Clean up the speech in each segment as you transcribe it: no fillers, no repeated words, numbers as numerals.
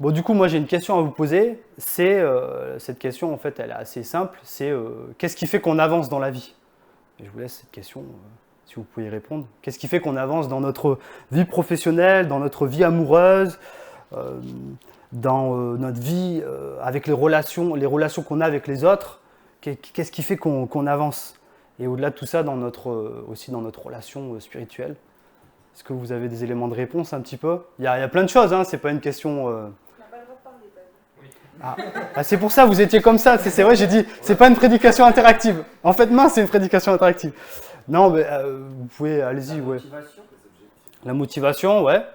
Bon, du coup, moi, j'ai une question à vous poser. Cette question, en fait, elle est assez simple. Qu'est-ce qui fait qu'on avance dans la vie? Et je vous laisse cette question, si vous pouvez y répondre. Qu'est-ce qui fait qu'on avance dans notre vie professionnelle, dans notre vie amoureuse, euh, dans notre vie avec les relations qu'on a avec les autres? Qu'est-ce qui fait qu'on avance? Et au-delà de tout ça, aussi dans notre relation spirituelle. Est-ce que vous avez des éléments de réponse un petit peu? Il y a plein de choses, hein, c'est pas une question... c'est pour ça, vous étiez comme ça, c'est vrai, j'ai dit, c'est pas une prédication interactive. En fait, non, c'est une prédication interactive. Non, mais vous pouvez, allez-y, ouais. La motivation, ouais.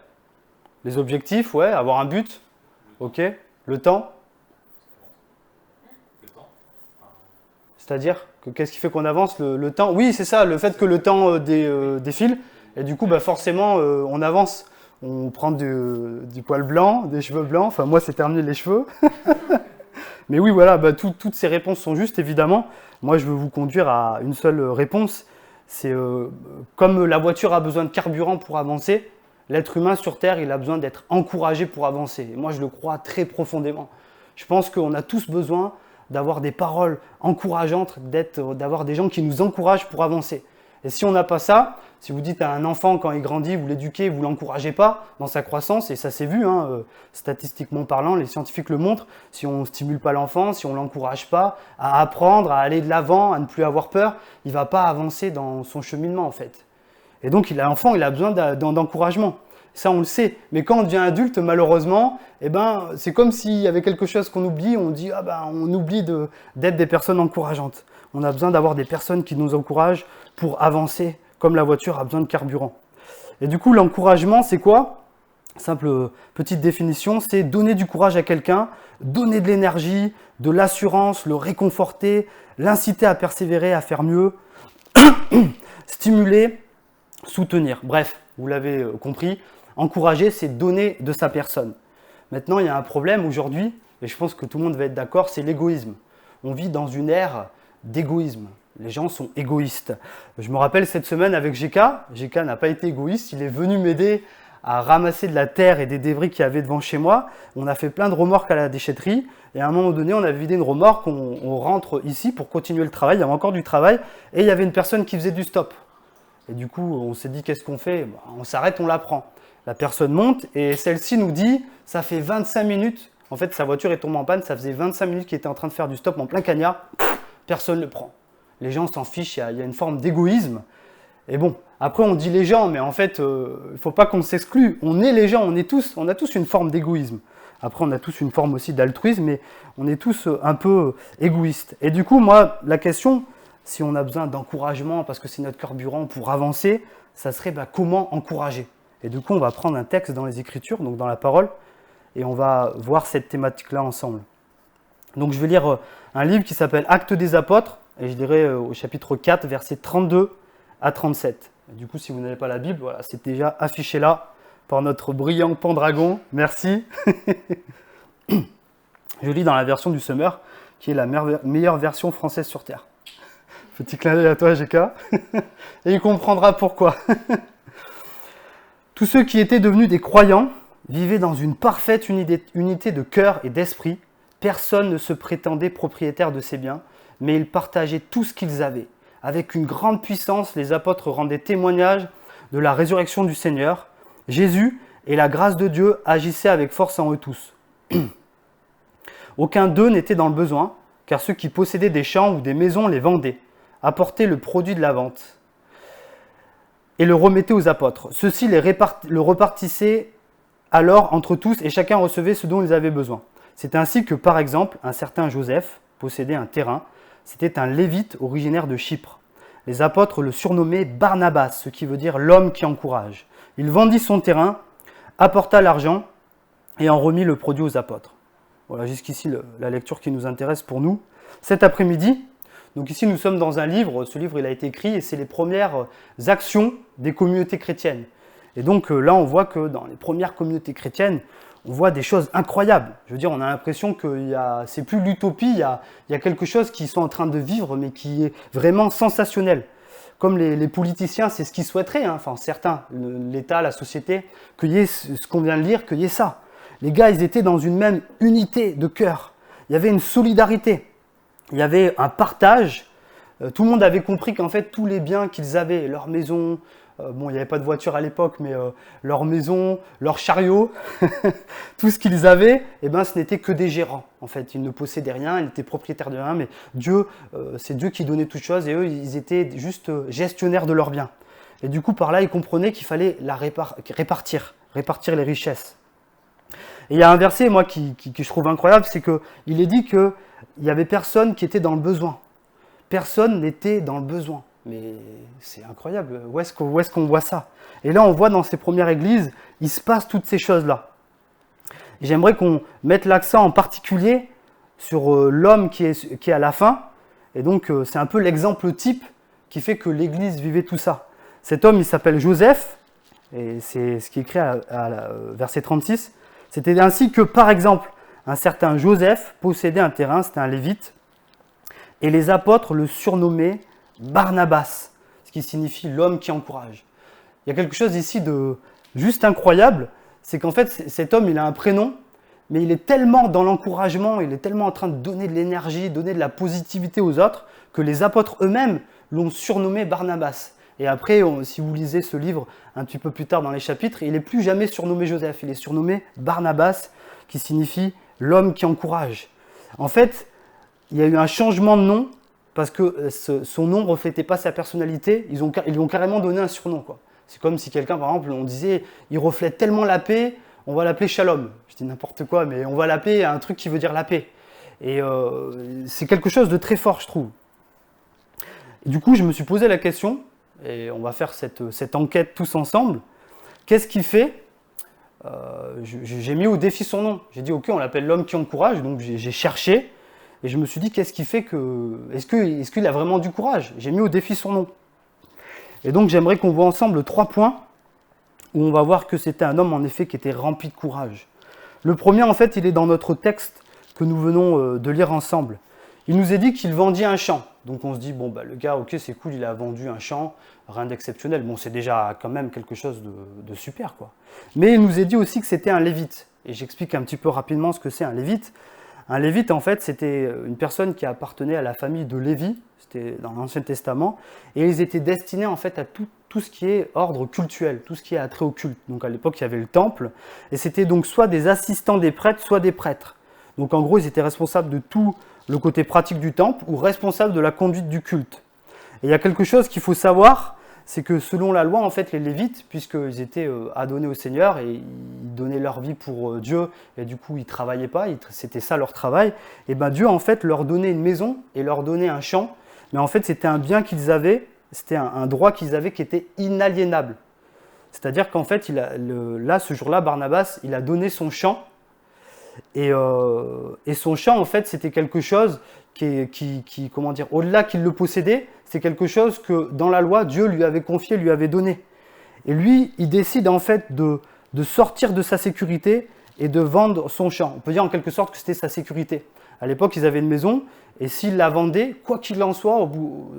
Les objectifs, ouais. Avoir un but, ok. Le temps. C'est-à-dire, qu'est-ce qui fait qu'on avance? Le temps. Oui, c'est ça, le fait que le temps défile. Et du coup, forcément, on avance. On prend du poil blanc, des cheveux blancs. Enfin, moi, c'est terminé les cheveux. Mais oui, voilà, toutes ces réponses sont justes, évidemment. Moi, je veux vous conduire à une seule réponse. C'est comme la voiture a besoin de carburant pour avancer, l'être humain sur Terre, il a besoin d'être encouragé pour avancer. Et moi, je le crois très profondément. Je pense qu'on a tous besoin d'avoir des paroles encourageantes, d'avoir des gens qui nous encouragent pour avancer. Et si on n'a pas ça, si vous dites à un enfant quand il grandit, vous l'éduquez, vous ne l'encouragez pas dans sa croissance, et ça s'est vu, statistiquement parlant, les scientifiques le montrent, si on ne stimule pas l'enfant, si on ne l'encourage pas à apprendre, à aller de l'avant, à ne plus avoir peur, il ne va pas avancer dans son cheminement en fait. Et donc l'enfant, il a besoin d'encouragement. Ça, on le sait. Mais quand on devient adulte, malheureusement, c'est comme s'il y avait quelque chose qu'on oublie. On dit, on oublie d'être des personnes encourageantes. On a besoin d'avoir des personnes qui nous encouragent pour avancer, comme la voiture a besoin de carburant. Et du coup, l'encouragement, c'est quoi? Simple petite définition, c'est donner du courage à quelqu'un, donner de l'énergie, de l'assurance, le réconforter, l'inciter à persévérer, à faire mieux, stimuler, soutenir. Bref, vous l'avez compris, encourager, c'est donner de sa personne. Maintenant, il y a un problème aujourd'hui, et je pense que tout le monde va être d'accord, c'est l'égoïsme. On vit dans une ère d'égoïsme. Les gens sont égoïstes. Je me rappelle cette semaine avec GK. GK n'a pas été égoïste, il est venu m'aider à ramasser de la terre et des débris qu'il y avait devant chez moi. On a fait plein de remorques à la déchetterie, et à un moment donné, on a vidé une remorque, on rentre ici pour continuer le travail, il y avait encore du travail, et il y avait une personne qui faisait du stop. Et du coup, on s'est dit, qu'est-ce qu'on fait? On s'arrête, on la prend. La personne monte et celle-ci nous dit, ça fait 25 minutes, en fait sa voiture est tombée en panne, ça faisait 25 minutes qu'il était en train de faire du stop en plein cagnard, personne ne le prend. Les gens s'en fichent, il y a une forme d'égoïsme. Et bon, après on dit les gens, mais en fait, il ne faut pas qu'on s'exclue. On est les gens, on a tous une forme d'égoïsme. Après, on a tous une forme aussi d'altruisme, mais on est tous un peu égoïstes. Et du coup, moi, la question, si on a besoin d'encouragement, parce que c'est notre carburant pour avancer, ça serait comment encourager? Et du coup, on va prendre un texte dans les Écritures, donc dans la parole, et on va voir cette thématique-là ensemble. Donc je vais lire un livre qui s'appelle Actes des apôtres, et je dirai au chapitre 4, versets 32 à 37. Et du coup, si vous n'avez pas la Bible, voilà, c'est déjà affiché là par notre brillant Pendragon. Merci. Je lis dans la version du Semeur, qui est la meilleure version française sur Terre. Petit clin d'œil à toi, GK. Et il comprendra pourquoi. Tous ceux qui étaient devenus des croyants vivaient dans une parfaite unité de cœur et d'esprit. Personne ne se prétendait propriétaire de ses biens, mais ils partageaient tout ce qu'ils avaient. Avec une grande puissance, les apôtres rendaient témoignage de la résurrection du Seigneur. Jésus et la grâce de Dieu agissaient avec force en eux tous. Aucun d'eux n'était dans le besoin, car ceux qui possédaient des champs ou des maisons les vendaient, apportaient le produit de la vente et le remettaient aux apôtres. Ceux-ci le repartissaient alors entre tous et chacun recevait ce dont ils avaient besoin. C'est ainsi que, par exemple, un certain Joseph possédait un terrain. C'était un Lévite originaire de Chypre. Les apôtres le surnommaient Barnabas, ce qui veut dire l'homme qui encourage. Il vendit son terrain, apporta l'argent et en remit le produit aux apôtres. Voilà, jusqu'ici la lecture qui nous intéresse pour nous. Cet après-midi, donc ici nous sommes dans un livre, ce livre il a été écrit et c'est les premières actions des communautés chrétiennes. Et donc là on voit que dans les premières communautés chrétiennes, on voit des choses incroyables. Je veux dire, on a l'impression que c'est plus l'utopie, il y a quelque chose qu'ils sont en train de vivre mais qui est vraiment sensationnel. Comme les politiciens, c'est ce qu'ils souhaiteraient, enfin certains, l'État, la société, qu'il y ait ce qu'on vient de lire, qu'il y ait ça. Les gars, ils étaient dans une même unité de cœur. Il y avait une solidarité. Il y avait un partage. Tout le monde avait compris qu'en fait, tous les biens qu'ils avaient, leur maison, bon, il n'y avait pas de voiture à l'époque, mais leur maison, leur chariot, tout ce qu'ils avaient, eh ben, ce n'était que des gérants. En fait, ils ne possédaient rien, ils étaient propriétaires de rien, mais Dieu, c'est Dieu qui donnait toutes choses et eux, ils étaient juste gestionnaires de leurs biens. Et du coup, par là, ils comprenaient qu'il fallait la répartir les richesses. Et il y a un verset, moi, que je trouve incroyable, c'est qu'il est dit qu'il n'y avait personne qui était dans le besoin. Personne n'était dans le besoin. Mais c'est incroyable, où est-ce qu'on voit ça? Et là, on voit dans ces premières églises, il se passe toutes ces choses-là. Et j'aimerais qu'on mette l'accent en particulier sur l'homme qui est à la fin. Et donc, c'est un peu l'exemple type qui fait que l'église vivait tout ça. Cet homme, il s'appelle Joseph, et c'est ce qui est écrit à verset 36. C'était ainsi que, par exemple, un certain Joseph possédait un terrain, c'était un lévite, et les apôtres le surnommaient Barnabas, ce qui signifie l'homme qui encourage. Il y a quelque chose ici de juste incroyable, c'est qu'en fait, cet homme, il a un prénom, mais il est tellement dans l'encouragement, il est tellement en train de donner de l'énergie, donner de la positivité aux autres, que les apôtres eux-mêmes l'ont surnommé Barnabas. Et après, si vous lisez ce livre un petit peu plus tard dans les chapitres, il n'est plus jamais surnommé Joseph, il est surnommé Barnabas, qui signifie l'homme qui encourage. En fait, il y a eu un changement de nom, parce que son nom ne reflétait pas sa personnalité, ils lui ont carrément donné un surnom, quoi. C'est comme si quelqu'un, par exemple, on disait, il reflète tellement la paix, on va l'appeler Shalom. Je dis n'importe quoi, mais on va l'appeler un truc qui veut dire la paix. Et c'est quelque chose de très fort, je trouve. Et du coup, je me suis posé la question, et on va faire cette enquête tous ensemble. Qu'est-ce qui fait j'ai mis au défi son nom. J'ai dit, ok, on l'appelle l'homme qui encourage, donc j'ai cherché, et je me suis dit, qu'est-ce qui fait que... Est-ce qu'il a vraiment du courage? J'ai mis au défi son nom. Et donc, j'aimerais qu'on voit ensemble 3 points où on va voir que c'était un homme, en effet, qui était rempli de courage. Le premier, en fait, il est dans notre texte que nous venons de lire ensemble. Il nous est dit qu'il vendit un champ. Donc, on se dit, bon, bah, le gars, ok, c'est cool, il a vendu un champ, rien d'exceptionnel. Bon, c'est déjà quand même quelque chose de super, quoi. Mais il nous est dit aussi que c'était un lévite. Et j'explique un petit peu rapidement ce que c'est un lévite. Un lévite, en fait, c'était une personne qui appartenait à la famille de Lévi, c'était dans l'Ancien Testament, et ils étaient destinés, en fait, à tout ce qui est ordre cultuel, tout ce qui est attrait au culte. Donc, à l'époque, il y avait le temple, et c'était donc soit des assistants des prêtres, soit des prêtres. Donc, en gros, ils étaient responsables de tout le côté pratique du temple, ou responsables de la conduite du culte. Et il y a quelque chose qu'il faut savoir, c'est que selon la loi, en fait, les Lévites, puisqu'ils étaient adonnés au Seigneur et ils donnaient leur vie pour Dieu, et du coup, ils ne travaillaient pas, c'était ça leur travail, et bien Dieu, en fait, leur donnait une maison et leur donnait un champ, mais en fait, c'était un bien qu'ils avaient, c'était un droit qu'ils avaient qui était inaliénable. C'est-à-dire qu'en fait, ce jour-là, Barnabas, il a donné son champ, et son champ, en fait, c'était quelque chose qui comment dire, au-delà qu'il le possédait, c'est quelque chose que dans la loi, Dieu lui avait confié, lui avait donné. Et lui, il décide en fait de sortir de sa sécurité et de vendre son champ. On peut dire en quelque sorte que c'était sa sécurité. À l'époque, ils avaient une maison, et s'ils la vendaient, quoi qu'il en soit,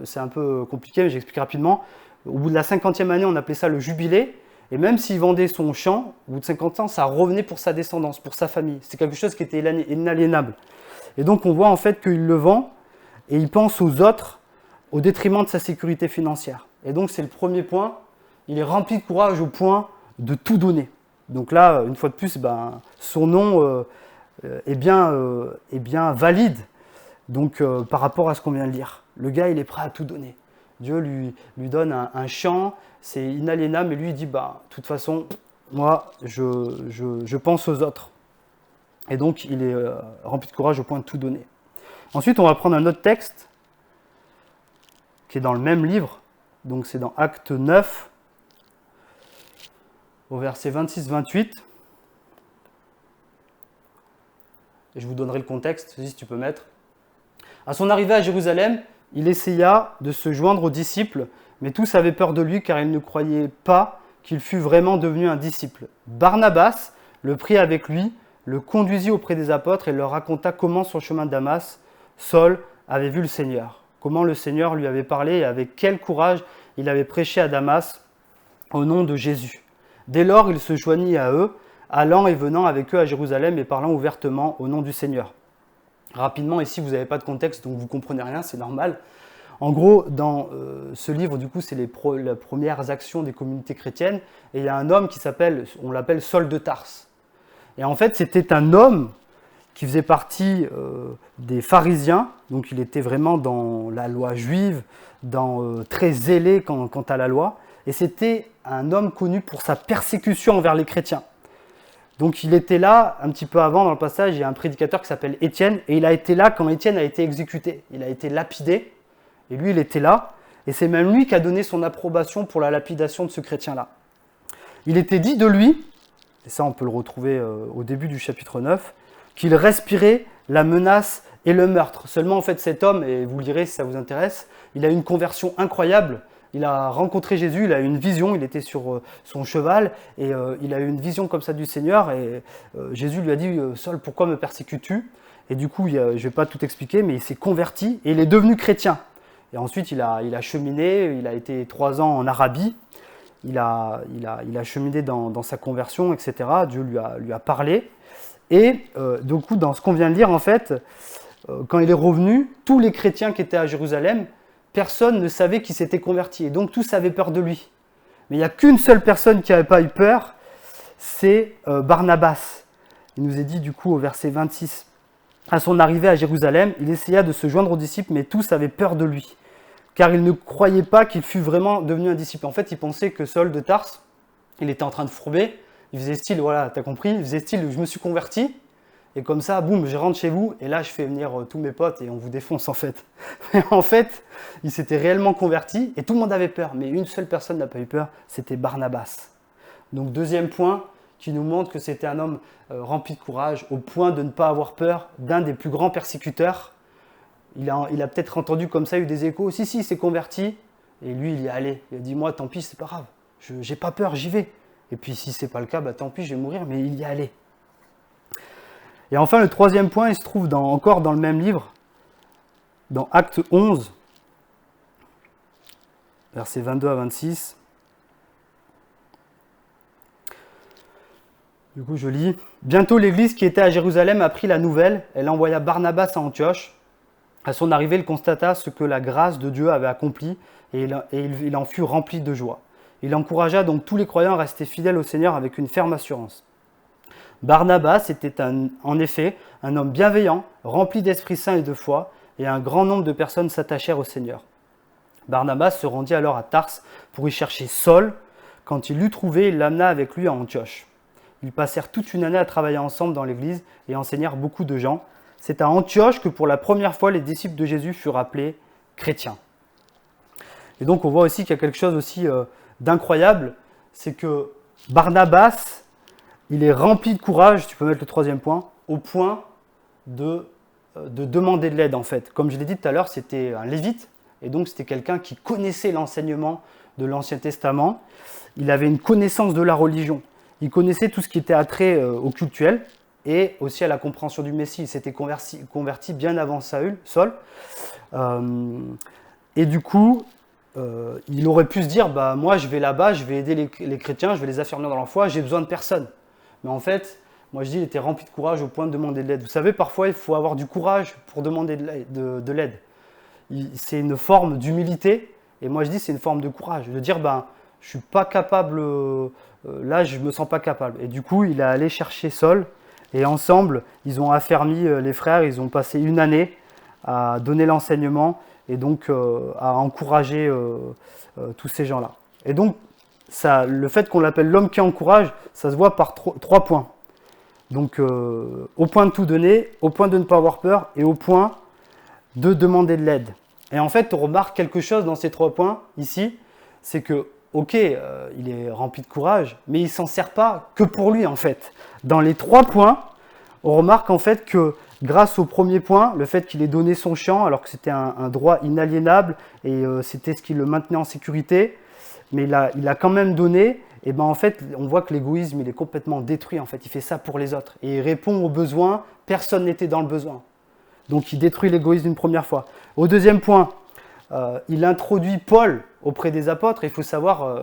c'est un peu compliqué, mais j'explique rapidement, au bout de la 50e année, on appelait ça le jubilé, et même s'il vendait son champ, au bout de 50 ans, ça revenait pour sa descendance, pour sa famille. C'est quelque chose qui était inaliénable. Et donc, on voit en fait qu'il le vend, et il pense aux autres, au détriment de sa sécurité financière. Et donc, c'est le premier point. Il est rempli de courage au point de tout donner. Donc là, une fois de plus, son nom est bien valide donc, par rapport à ce qu'on vient de lire. Le gars, il est prêt à tout donner. Dieu lui donne un champ, c'est inaliénable, mais lui, il dit, de toute façon, moi, je pense aux autres. Et donc, il est rempli de courage au point de tout donner. Ensuite, on va prendre un autre texte qui est dans le même livre, donc c'est dans Acte 9, au verset 26-28. Et je vous donnerai le contexte, si tu peux mettre. À son arrivée à Jérusalem, il essaya de se joindre aux disciples, mais tous avaient peur de lui car ils ne croyaient pas qu'il fût vraiment devenu un disciple. Barnabas le prit avec lui, le conduisit auprès des apôtres et leur raconta comment sur le chemin de Damas, Saul avait vu le Seigneur. Comment le Seigneur lui avait parlé et avec quel courage il avait prêché à Damas au nom de Jésus. Dès lors, il se joignit à eux, allant et venant avec eux à Jérusalem et parlant ouvertement au nom du Seigneur. Rapidement, ici, vous n'avez pas de contexte, donc vous ne comprenez rien, c'est normal. En gros, dans ce livre, du coup, c'est les premières actions des communautés chrétiennes, et il y a un homme qui s'appelle, on l'appelle Saul de Tarse. Et en fait, c'était un homme qui faisait partie des pharisiens, donc il était vraiment dans la loi juive, très zélé quant à la loi, et c'était un homme connu pour sa persécution envers les chrétiens. Donc il était là, un petit peu avant dans le passage, il y a un prédicateur qui s'appelle Étienne, et il a été là quand Étienne a été exécuté. Il a été lapidé, et lui il était là, et c'est même lui qui a donné son approbation pour la lapidation de ce chrétien-là. Il était dit de lui, et ça on peut le retrouver au début du chapitre 9, qu'il respirait la menace et le meurtre. Seulement en fait cet homme, et vous le lirez si ça vous intéresse, il a eu une conversion incroyable. Il a rencontré Jésus, il a eu une vision, il était sur son cheval et il a eu une vision comme ça du Seigneur et Jésus lui a dit « Saul, pourquoi me persécutes-tu » Et du coup, je ne vais pas tout expliquer, mais il s'est converti et il est devenu chrétien. Et ensuite, il a cheminé, il a été 3 ans en Arabie, il a cheminé dans sa conversion, etc. Dieu lui a parlé. Et du coup, dans ce qu'on vient de lire, en fait, quand il est revenu, tous les chrétiens qui étaient à Jérusalem, personne ne savait qu'il s'était converti, et donc tous avaient peur de lui. Mais il n'y a qu'une seule personne qui n'avait pas eu peur, c'est Barnabas. Il nous est dit du coup au verset 26, « À son arrivée à Jérusalem, il essaya de se joindre aux disciples, mais tous avaient peur de lui, car ils ne croyaient pas qu'il fût vraiment devenu un disciple. » En fait, ils pensaient que Saul de Tarse, il était en train de fourber, il faisait style, voilà, t'as compris, il faisait style, je me suis converti, et comme ça, boum, je rentre chez vous, et là, je fais venir tous mes potes, et on vous défonce, en fait. Mais en fait, il s'était réellement converti, et tout le monde avait peur, mais une seule personne n'a pas eu peur, c'était Barnabas. Donc, deuxième point, qui nous montre que c'était un homme rempli de courage, au point de ne pas avoir peur d'un des plus grands persécuteurs. Il a peut-être entendu comme ça, eu des échos, si, il s'est converti, et lui, il y est allé. Il a dit, moi, tant pis, c'est pas grave, j'ai pas peur, j'y vais. Et puis, si c'est pas le cas, bah, tant pis, je vais mourir, mais il y est allé. Et enfin, le troisième point, il se trouve encore dans le même livre, dans Acte 11, versets 22 à 26. Du coup, je lis. « Bientôt, l'église qui était à Jérusalem apprit la nouvelle. Elle envoya Barnabas à Antioche. À son arrivée, il constata ce que la grâce de Dieu avait accompli et il en fut rempli de joie. Il encouragea donc tous les croyants à rester fidèles au Seigneur avec une ferme assurance. Barnabas était en effet un homme bienveillant, rempli d'Esprit Saint et de foi, et un grand nombre de personnes s'attachèrent au Seigneur. Barnabas se rendit alors à Tarse pour y chercher Saul. Quand il l'eut trouvé, il l'amena avec lui à Antioche. Ils passèrent toute une année à travailler ensemble dans l'église et enseignèrent beaucoup de gens. C'est à Antioche que pour la première fois les disciples de Jésus furent appelés chrétiens. Et donc on voit aussi qu'il y a quelque chose aussi d'incroyable, c'est que Barnabas, il est rempli de courage, tu peux mettre le troisième point, au point de demander de l'aide en fait. Comme je l'ai dit tout à l'heure, c'était un lévite, et donc c'était quelqu'un qui connaissait l'enseignement de l'Ancien Testament. Il avait une connaissance de la religion. Il connaissait tout ce qui était attrait au cultuel et aussi à la compréhension du Messie. Il s'était converti bien avant Saul. Et du coup, il aurait pu se dire, bah, moi je vais là-bas, je vais aider les chrétiens, je vais les affermir dans leur foi, j'ai besoin de personne. Mais en fait, moi je dis, il était rempli de courage au point de demander de l'aide. Vous savez, parfois il faut avoir du courage pour demander de l'aide. C'est une forme d'humilité, et moi je dis c'est une forme de courage, de dire, ben, je ne suis pas capable, là je ne me sens pas capable. Et du coup, il est allé chercher Saul, et ensemble, ils ont affermi les frères, ils ont passé une année à donner l'enseignement, et donc à encourager tous ces gens-là. Et donc, ça, le fait qu'on l'appelle l'homme qui encourage, ça se voit par 3 points. Donc, au point de tout donner, au point de ne pas avoir peur, et au point de demander de l'aide. Et en fait, on remarque quelque chose dans ces 3 points, ici, c'est que, ok, il est rempli de courage, mais il ne s'en sert pas que pour lui, en fait. Dans les 3 points, on remarque en fait que grâce au premier point, le fait qu'il ait donné son champ, alors que c'était un droit inaliénable, et c'était ce qui le maintenait en sécurité, mais il a quand même donné, et ben en fait, on voit que l'égoïsme, il est complètement détruit, en fait. Il fait ça pour les autres, et il répond aux besoins, personne n'était dans le besoin. Donc il détruit l'égoïsme une première fois. Au deuxième point, il introduit Paul auprès des apôtres. Il faut savoir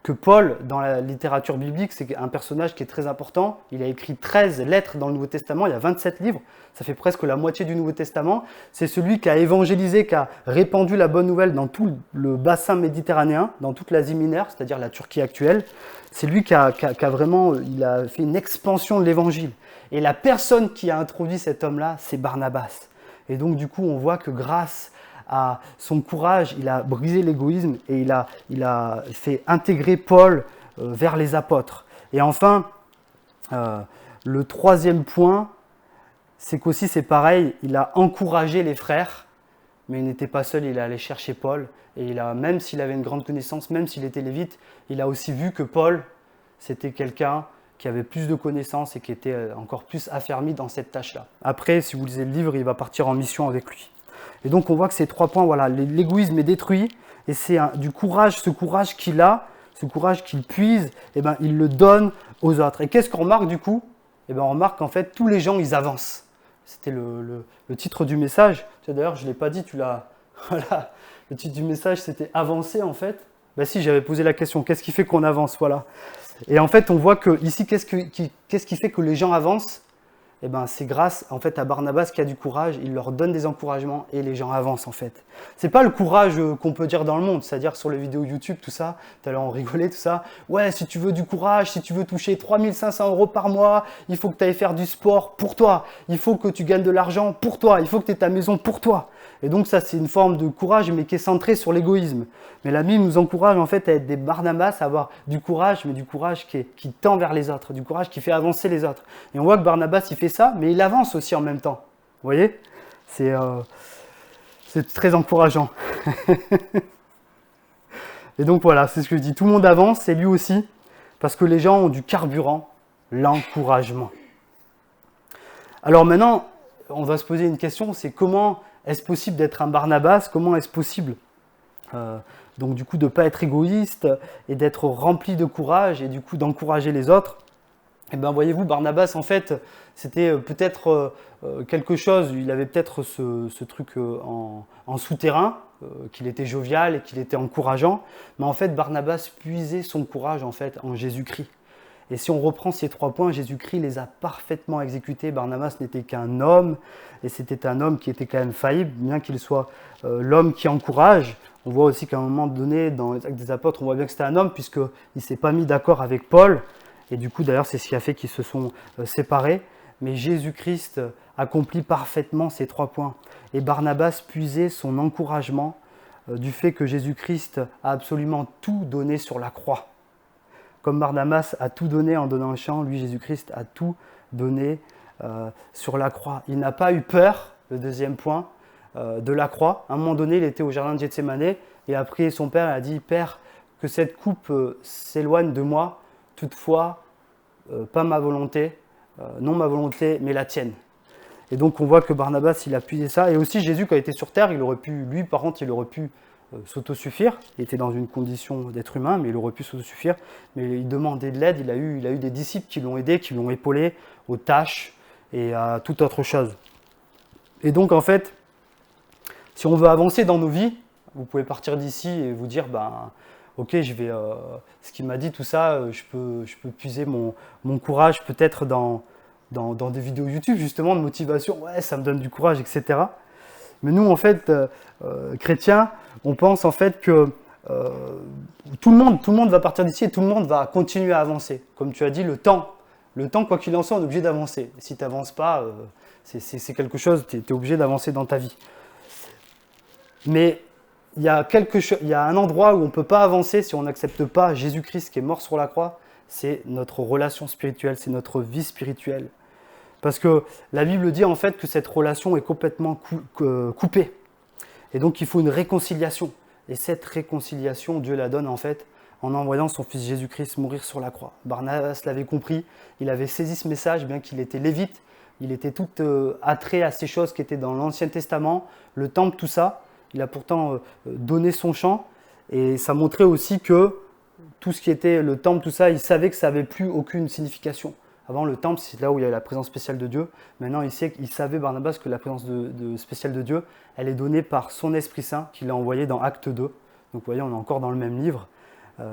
que Paul, dans la littérature biblique, c'est un personnage qui est très important. Il a écrit 13 lettres dans le Nouveau Testament, il y a 27 livres, ça fait presque la moitié du Nouveau Testament. C'est celui qui a évangélisé, qui a répandu la bonne nouvelle dans tout le bassin méditerranéen, dans toute l'Asie mineure, c'est-à-dire la Turquie actuelle. C'est lui qui a vraiment il a fait une expansion de l'évangile. Et la personne qui a introduit cet homme-là, c'est Barnabas. Et donc du coup, on voit que grâce à son courage, il a brisé l'égoïsme et il a fait intégrer Paul vers les apôtres. Et enfin, le troisième point, c'est qu'aussi c'est pareil, il a encouragé les frères, mais il n'était pas seul, il est allé chercher Paul. Et même s'il avait une grande connaissance, même s'il était lévite, il a aussi vu que Paul, c'était quelqu'un qui avait plus de connaissances et qui était encore plus affermi dans cette tâche-là. Après, si vous lisez le livre, il va partir en mission avec lui. Et donc on voit que ces 3 points, voilà, l'égoïsme est détruit, et c'est du courage, ce courage qu'il a, ce courage qu'il puise, eh ben, il le donne aux autres. Et qu'est-ce qu'on remarque du coup? Eh ben, on remarque qu'en fait, tous les gens, ils avancent. C'était le titre du message. D'ailleurs, je ne l'ai pas dit, tu l'as... Voilà. Le titre du message, c'était « Avancer » en fait. Ben si, j'avais posé la question, qu'est-ce qui fait qu'on avance? Voilà. Et en fait, on voit que ici, qu'est-ce qui fait que les gens avancent? Eh ben, c'est grâce en fait à Barnabas qui a du courage, il leur donne des encouragements et les gens avancent en fait. C'est pas le courage qu'on peut dire dans le monde, c'est-à-dire sur les vidéos YouTube, tout ça, tout à l'heure on rigolait, tout ça. Ouais, si tu veux du courage, si tu veux toucher 3 500 € par mois, il faut que tu ailles faire du sport pour toi, il faut que tu gagnes de l'argent pour toi, il faut que tu aies ta maison pour toi. Et donc ça, c'est une forme de courage, mais qui est centrée sur l'égoïsme. Mais la Bible nous encourage en fait à être des Barnabas, à avoir du courage, mais du courage qui tend vers les autres, du courage qui fait avancer les autres. Et on voit que Barnabas, il fait ça, mais il avance aussi en même temps. Vous voyez? C'est très encourageant. Et donc voilà, c'est ce que je dis. Tout le monde avance, c'est lui aussi, parce que les gens ont du carburant, l'encouragement. Alors maintenant, on va se poser une question, c'est comment est-ce possible d'être un Barnabas? Comment est-ce possible donc du coup de ne pas être égoïste et d'être rempli de courage et du coup d'encourager les autres? Et bien voyez-vous, Barnabas en fait c'était peut-être quelque chose, il avait peut-être ce truc en souterrain, qu'il était jovial et qu'il était encourageant, mais en fait Barnabas puisait son courage en fait en Jésus-Christ. Et si on reprend ces 3 points, Jésus-Christ les a parfaitement exécutés. Barnabas n'était qu'un homme, et c'était un homme qui était quand même faillible, bien qu'il soit l'homme qui encourage. On voit aussi qu'à un moment donné, dans les Actes des Apôtres, on voit bien que c'était un homme, puisqu'il ne s'est pas mis d'accord avec Paul. Et du coup, d'ailleurs, c'est ce qui a fait qu'ils se sont séparés. Mais Jésus-Christ accomplit parfaitement ces 3 points. Et Barnabas puisait son encouragement du fait que Jésus-Christ a absolument tout donné sur la croix. Comme Barnabas a tout donné en donnant un chant, lui, Jésus-Christ, a tout donné sur la croix. Il n'a pas eu peur, le deuxième point, de la croix. À un moment donné, il était au jardin de Gethsémanée et a prié son père et a dit « Père, que cette coupe s'éloigne de moi, toutefois, pas ma volonté, non ma volonté, mais la tienne. » Et donc on voit que Barnabas, il a puisé ça. Et aussi Jésus, quand il était sur terre, il aurait pu, lui par contre, il aurait pu s'autosuffire. Il était dans une condition d'être humain, mais il aurait pu s'autosuffire. Mais il demandait de l'aide, il a eu des disciples qui l'ont aidé, qui l'ont épaulé aux tâches et à toute autre chose. Et donc en fait, si on veut avancer dans nos vies, vous pouvez partir d'ici et vous dire, ok, je vais, ce qu'il m'a dit, tout ça, je peux puiser mon courage peut-être dans des vidéos YouTube, justement, de motivation, ouais, ça me donne du courage, etc. Mais nous, en fait, chrétiens, on pense en fait que tout le monde va partir d'ici et tout le monde va continuer à avancer. Comme tu as dit, le temps, quoi qu'il en soit, on est obligé d'avancer. Si tu n'avances pas, c'est quelque chose, tu es obligé d'avancer dans ta vie. Mais il y a un endroit où on ne peut pas avancer si on n'accepte pas Jésus-Christ qui est mort sur la croix, c'est notre relation spirituelle, c'est notre vie spirituelle. Parce que la Bible dit en fait que cette relation est complètement coupée. Et donc il faut une réconciliation. Et cette réconciliation, Dieu la donne en fait en envoyant son fils Jésus-Christ mourir sur la croix. Barnabas l'avait compris, il avait saisi ce message, bien qu'il était lévite, il était tout attrait à ces choses qui étaient dans l'Ancien Testament, le temple, tout ça. Il a pourtant donné son chant et ça montrait aussi que tout ce qui était le temple, tout ça, il savait que ça n'avait plus aucune signification. Avant, le temple, c'est là où il y a la présence spéciale de Dieu. Maintenant, il savait, Barnabas, que la présence spéciale de Dieu, elle est donnée par son Esprit Saint qu'il a envoyé dans Acte 2. Donc, vous voyez, on est encore dans le même livre.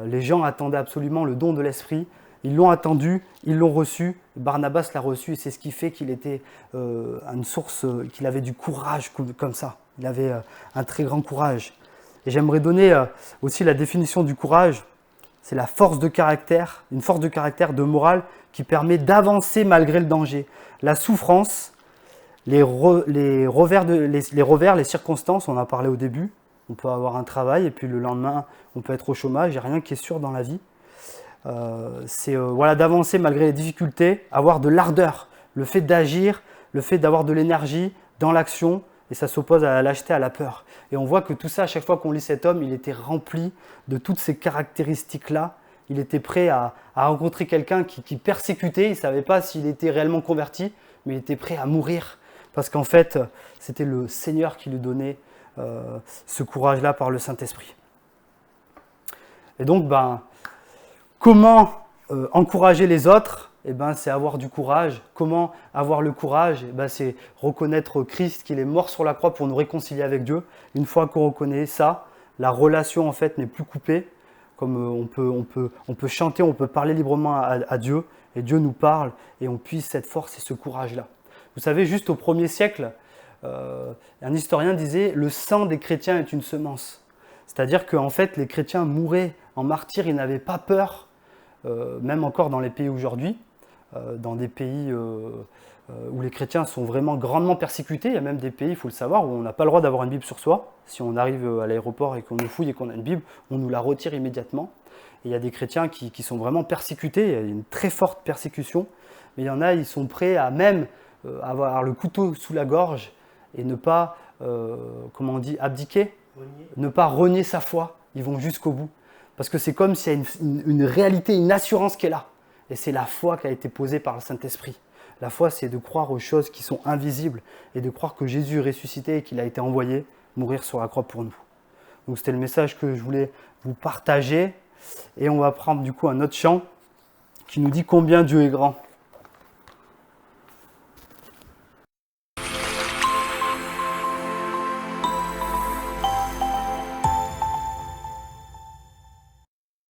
Les gens attendaient absolument le don de l'Esprit. Ils l'ont attendu, ils l'ont reçu. Barnabas l'a reçu et c'est ce qui fait qu'il était une source, qu'il avait du courage comme ça. Il avait un très grand courage. Et j'aimerais donner aussi la définition du courage. C'est la force de caractère, une force de caractère, de morale qui permet d'avancer malgré le danger. La souffrance, les revers, les circonstances, on en a parlé au début. On peut avoir un travail et puis le lendemain, on peut être au chômage. Il n'y a rien qui est sûr dans la vie. C'est d'avancer malgré les difficultés, avoir de l'ardeur, le fait d'agir, le fait d'avoir de l'énergie dans l'action, et ça s'oppose à la lâcheté, à la peur. Et on voit que tout ça, à chaque fois qu'on lit cet homme, il était rempli de toutes ces caractéristiques-là. Il était prêt à rencontrer quelqu'un qui persécutait, il ne savait pas s'il était réellement converti, mais il était prêt à mourir, parce qu'en fait, c'était le Seigneur qui lui donnait ce courage-là par le Saint-Esprit. Et donc, comment encourager les autres ? C'est avoir du courage. Comment avoir le courage ? C'est reconnaître Christ, qu'il est mort sur la croix pour nous réconcilier avec Dieu. Une fois qu'on reconnaît ça, la relation en fait n'est plus coupée. Comme on peut chanter, on peut parler librement à Dieu, et Dieu nous parle, et on puise cette force et ce courage-là. Vous savez, juste au 1er siècle, un historien disait « le sang des chrétiens est une semence ». C'est-à-dire qu'en fait, les chrétiens mouraient en martyrs, ils n'avaient pas peur, même encore dans les pays aujourd'hui, dans des pays où les chrétiens sont vraiment grandement persécutés. Il y a même des pays, il faut le savoir, où on n'a pas le droit d'avoir une Bible sur soi. Si on arrive à l'aéroport et qu'on nous fouille et qu'on a une Bible, on nous la retire immédiatement. Et il y a des chrétiens qui sont vraiment persécutés, il y a une très forte persécution. Mais il y en a, ils sont prêts à même avoir le couteau sous la gorge et ne pas, abdiquer, ne pas renier sa foi. Ils vont jusqu'au bout. Parce que c'est comme s'il y a une réalité, une assurance qui est là. Et c'est la foi qui a été posée par le Saint-Esprit. La foi, c'est de croire aux choses qui sont invisibles et de croire que Jésus est ressuscité et qu'il a été envoyé mourir sur la croix pour nous. Donc c'était le message que je voulais vous partager. Et on va prendre du coup un autre chant qui nous dit combien Dieu est grand.